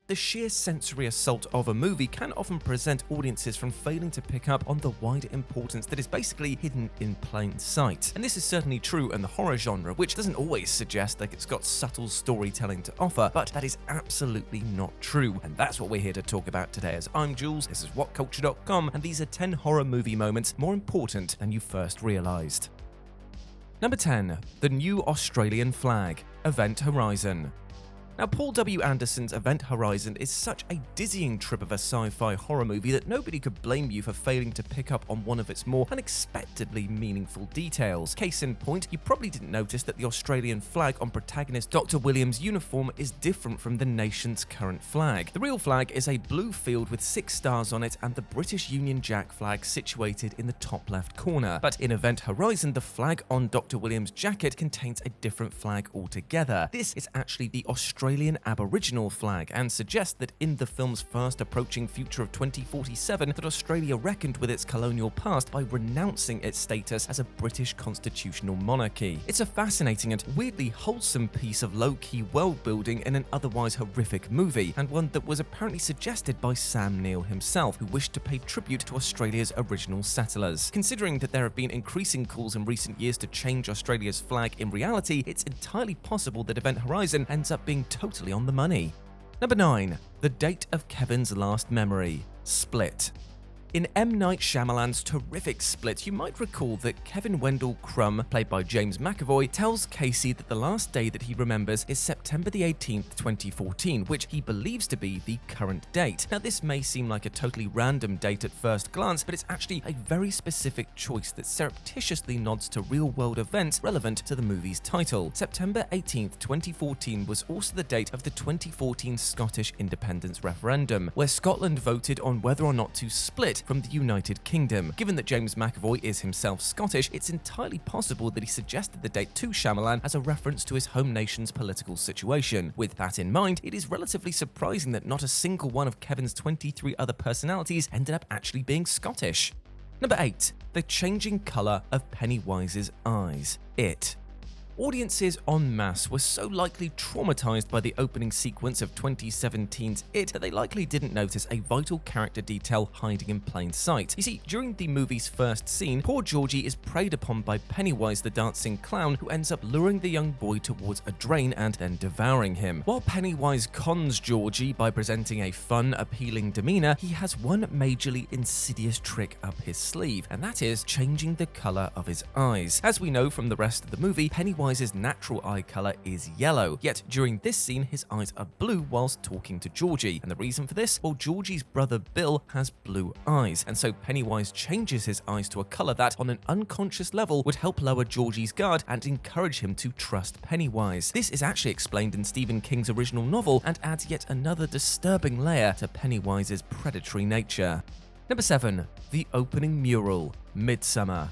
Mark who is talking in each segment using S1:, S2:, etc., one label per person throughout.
S1: the sheer sensory assault of a movie can often prevent audiences from failing to pick up on the wider importance that is basically hidden in plain sight. And this is certainly true in the horror genre, which doesn't always suggest that it's got subtle storytelling to offer, but that is absolutely not true. And that's what we're here to talk about today, as I'm Jules, this is WhatCulture.com, and these are 10 horror movie moments more important than you first realized. Number 10. The New Australian Flag, Event Horizon. Now, Paul W. Anderson's Event Horizon is such a dizzying trip of a sci-fi horror movie that nobody could blame you for failing to pick up on one of its more unexpectedly meaningful details. Case in point, you probably didn't notice that the Australian flag on protagonist Dr. Williams' uniform is different from the nation's current flag. The real flag is a blue field with 6 stars on it and the British Union Jack flag situated in the top left corner. But in Event Horizon, the flag on Dr. Williams' jacket contains a different flag altogether. This is actually the Australian Aboriginal flag, and suggests that in the film's fast approaching future of 2047 that Australia reckoned with its colonial past by renouncing its status as a British constitutional monarchy. It's a fascinating and weirdly wholesome piece of low-key world building in an otherwise horrific movie, and one that was apparently suggested by Sam Neill himself, who wished to pay tribute to Australia's original settlers. Considering that there have been increasing calls in recent years to change Australia's flag in reality, it's entirely possible that Event Horizon ends up being totally on the money. Number 9. The date of Kevin's last memory, Split. In M. Night Shyamalan's terrific Split, you might recall that Kevin Wendell Crumb, played by James McAvoy, tells Casey that the last day that he remembers is September the 18th, 2014, which he believes to be the current date. Now, this may seem like a totally random date at first glance, but it's actually a very specific choice that surreptitiously nods to real-world events relevant to the movie's title. September 18th, 2014 was also the date of the 2014 Scottish independence referendum, where Scotland voted on whether or not to split from the United Kingdom. Given that James McAvoy is himself Scottish, it's entirely possible that he suggested the date to Shyamalan as a reference to his home nation's political situation. With that in mind, it is relatively surprising that not a single one of Kevin's 23 other personalities ended up actually being Scottish. Number 8. The changing colour of Pennywise's eyes, It. Audiences en masse were so likely traumatized by the opening sequence of 2017's It that they likely didn't notice a vital character detail hiding in plain sight. You see, during the movie's first scene, poor Georgie is preyed upon by Pennywise the dancing clown, who ends up luring the young boy towards a drain and then devouring him. While Pennywise cons Georgie by presenting a fun, appealing demeanor, he has one majorly insidious trick up his sleeve, and that is changing the color of his eyes. As we know from the rest of the movie, Pennywise's natural eye color is yellow, yet during this scene his eyes are blue whilst talking to Georgie. And the reason for this? Well, Georgie's brother Bill has blue eyes, and so Pennywise changes his eyes to a color that, on an unconscious level, would help lower Georgie's guard and encourage him to trust Pennywise. This is actually explained in Stephen King's original novel and adds yet another disturbing layer to Pennywise's predatory nature. Number 7. The opening mural, Midsommar.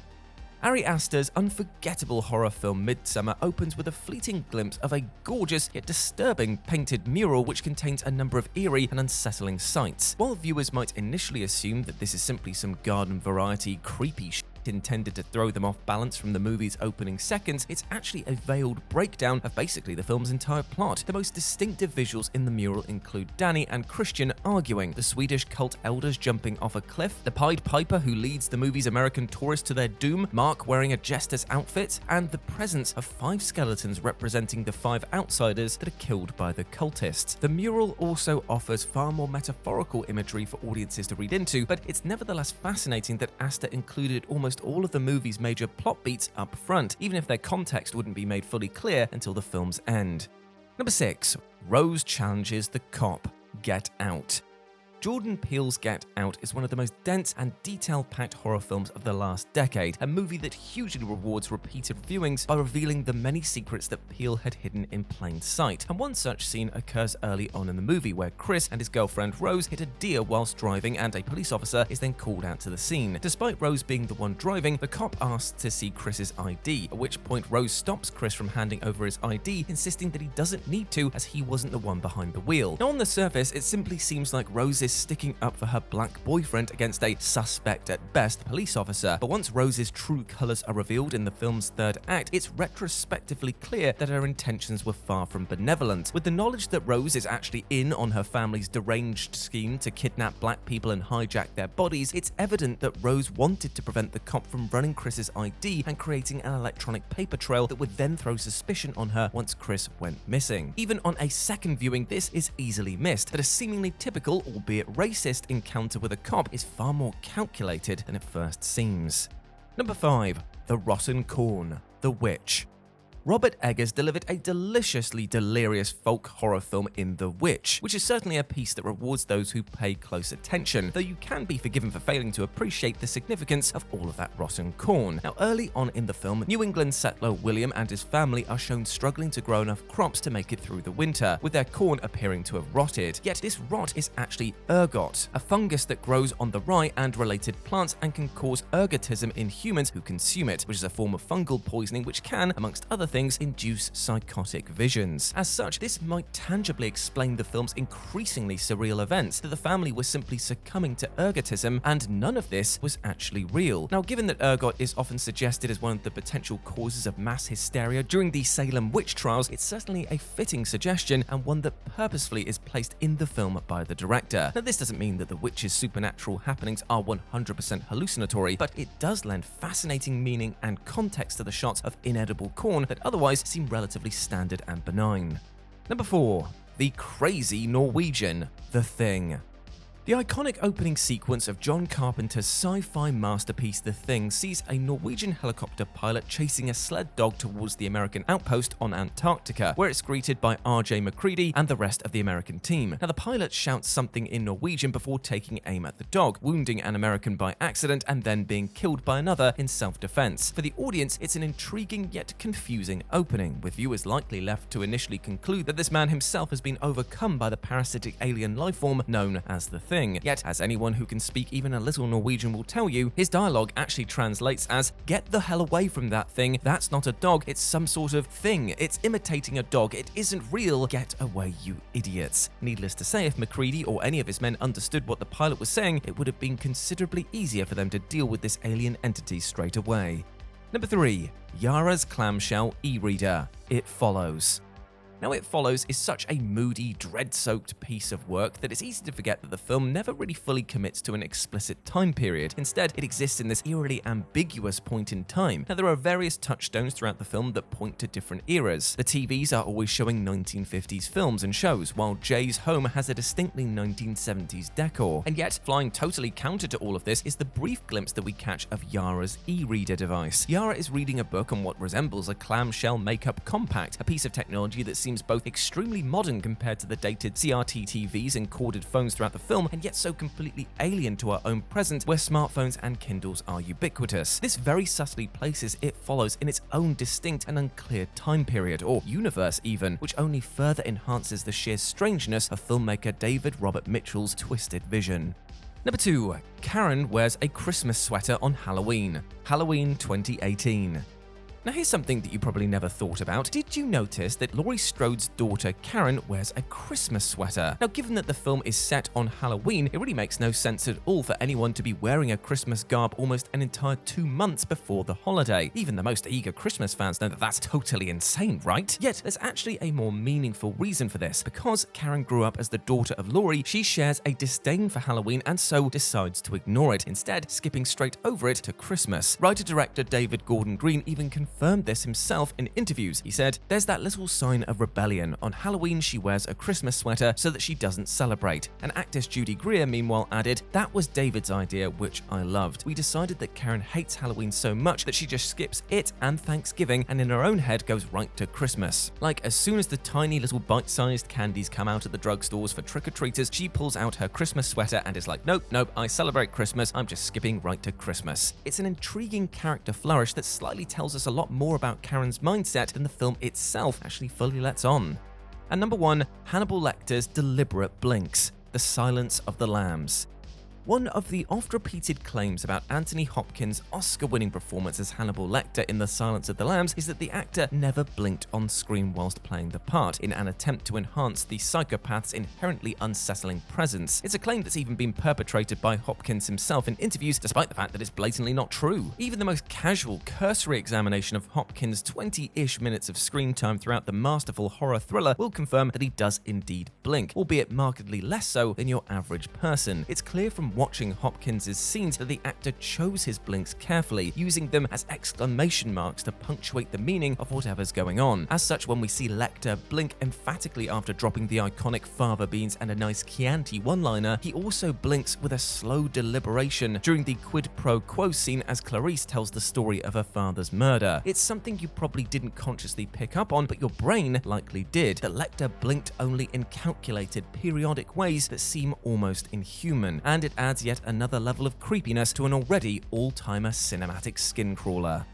S1: Ari Aster's unforgettable horror film Midsommar opens with a fleeting glimpse of a gorgeous yet disturbing painted mural which contains a number of eerie and unsettling sights. While viewers might initially assume that this is simply some garden variety creepy shit intended to throw them off balance from the movie's opening seconds, it's actually a veiled breakdown of basically the film's entire plot. The most distinctive visuals in the mural include Danny and Christian arguing, the Swedish cult elders jumping off a cliff, the Pied Piper who leads the movie's American tourists to their doom, Mark wearing a jester's outfit, and the presence of 5 skeletons representing the 5 outsiders that are killed by the cultists. The mural also offers far more metaphorical imagery for audiences to read into, but it's nevertheless fascinating that Aster included almost all of the movie's major plot beats up front, even if their context wouldn't be made fully clear until the film's end. Number 6. Rose challenges the cop, Get Out. Jordan Peele's Get Out is one of the most dense and detail-packed horror films of the last decade, a movie that hugely rewards repeated viewings by revealing the many secrets that Peele had hidden in plain sight. And one such scene occurs early on in the movie, where Chris and his girlfriend Rose hit a deer whilst driving, and a police officer is then called out to the scene. Despite Rose being the one driving, the cop asks to see Chris's ID, at which point Rose stops Chris from handing over his ID, insisting that he doesn't need to as he wasn't the one behind the wheel. Now, on the surface, it simply seems like Rose is sticking up for her black boyfriend against a suspect at best police officer. But once Rose's true colors are revealed in the film's third act, it's retrospectively clear that her intentions were far from benevolent. With the knowledge that Rose is actually in on her family's deranged scheme to kidnap black people and hijack their bodies, it's evident that Rose wanted to prevent the cop from running Chris's ID and creating an electronic paper trail that would then throw suspicion on her once Chris went missing. Even on a second viewing, this is easily missed, that a seemingly typical, albeit racist, encounter with a cop is far more calculated than it first seems. Number 5. The Rotten Corn, The Witch. Robert Eggers delivered a deliciously delirious folk horror film in The Witch, which is certainly a piece that rewards those who pay close attention, though you can be forgiven for failing to appreciate the significance of all of that rotten corn. Now, early on in the film, New England settler William and his family are shown struggling to grow enough crops to make it through the winter, with their corn appearing to have rotted. Yet this rot is actually ergot, a fungus that grows on the rye and related plants and can cause ergotism in humans who consume it, which is a form of fungal poisoning which can, amongst other things, induce psychotic visions. As such, this might tangibly explain the film's increasingly surreal events, that the family was simply succumbing to ergotism and none of this was actually real. Now, given that ergot is often suggested as one of the potential causes of mass hysteria during the Salem witch trials, it's certainly a fitting suggestion and one that purposefully is placed in the film by the director. Now, this doesn't mean that the witch's supernatural happenings are 100% hallucinatory, but it does lend fascinating meaning and context to the shots of inedible corn that otherwise seem relatively standard and benign. Number 4. The Crazy Norwegian, The Thing. The iconic opening sequence of John Carpenter's sci-fi masterpiece The Thing sees a Norwegian helicopter pilot chasing a sled dog towards the American outpost on Antarctica, where it's greeted by R.J. MacReady and the rest of the American team. Now, the pilot shouts something in Norwegian before taking aim at the dog, wounding an American by accident and then being killed by another in self-defense. For the audience, it's an intriguing yet confusing opening, with viewers likely left to initially conclude that this man himself has been overcome by the parasitic alien lifeform known as The Thing. Yet, as anyone who can speak even a little Norwegian will tell you, his dialogue actually translates as, "Get the hell away from that thing, that's not a dog, it's some sort of thing, it's imitating a dog, it isn't real, get away you idiots." Needless to say, if MacReady or any of his men understood what the pilot was saying, it would have been considerably easier for them to deal with this alien entity straight away. Number 3. Yara's Clamshell E-Reader, It Follows. Now, It Follows is such a moody, dread-soaked piece of work that it's easy to forget that the film never really fully commits to an explicit time period. Instead, it exists in this eerily ambiguous point in time. Now, there are various touchstones throughout the film that point to different eras. The TVs are always showing 1950s films and shows, while Jay's home has a distinctly 1970s decor. And yet, flying totally counter to all of this is the brief glimpse that we catch of Yara's e-reader device. Yara is reading a book on what resembles a clamshell makeup compact, a piece of technology that seems both extremely modern compared to the dated CRT TVs and corded phones throughout the film, and yet so completely alien to our own present where smartphones and Kindles are ubiquitous. This very subtly places It Follows in its own distinct and unclear time period, or universe even, which only further enhances the sheer strangeness of filmmaker David Robert Mitchell's twisted vision. Number 2. Karen wears a Christmas sweater on Halloween, Halloween 2018. Now, here's something that you probably never thought about. Did you notice that Laurie Strode's daughter Karen wears a Christmas sweater? Now, given that the film is set on Halloween, it really makes no sense at all for anyone to be wearing a Christmas garb almost an entire 2 months before the holiday. Even the most eager Christmas fans know that that's totally insane, right? Yet, there's actually a more meaningful reason for this. Because Karen grew up as the daughter of Laurie, she shares a disdain for Halloween and so decides to ignore it, instead skipping straight over it to Christmas. Writer-director David Gordon Green even confirmed this himself in interviews. He said, "There's that little sign of rebellion. On Halloween, she wears a Christmas sweater so that she doesn't celebrate." And actress Judy Greer, meanwhile, added, "That was David's idea, which I loved. We decided that Karen hates Halloween so much that she just skips it and Thanksgiving and in her own head goes right to Christmas. Like, as soon as the tiny little bite-sized candies come out at the drugstores for trick-or-treaters, she pulls out her Christmas sweater and is like, nope, I celebrate Christmas, I'm just skipping right to Christmas." It's an intriguing character flourish that slightly tells us a lot more about Karen's mindset than the film itself actually fully lets on. And number 1, Hannibal Lecter's deliberate blinks, The Silence of the Lambs. One of the oft-repeated claims about Anthony Hopkins' Oscar-winning performance as Hannibal Lecter in The Silence of the Lambs is that the actor never blinked on screen whilst playing the part, in an attempt to enhance the psychopath's inherently unsettling presence. It's a claim that's even been perpetrated by Hopkins himself in interviews, despite the fact that it's blatantly not true. Even the most casual, cursory examination of Hopkins' 20-ish minutes of screen time throughout the masterful horror thriller will confirm that he does indeed blink, albeit markedly less so than your average person. It's clear from watching Hopkins' scenes that the actor chose his blinks carefully, using them as exclamation marks to punctuate the meaning of whatever's going on. As such, when we see Lecter blink emphatically after dropping the iconic fava beans and a nice Chianti one-liner, he also blinks with a slow deliberation during the quid pro quo scene as Clarice tells the story of her father's murder. It's something you probably didn't consciously pick up on, but your brain likely did, that Lecter blinked only in calculated, periodic ways that seem almost inhuman, and it adds yet another level of creepiness to an already all-timer cinematic skin crawler.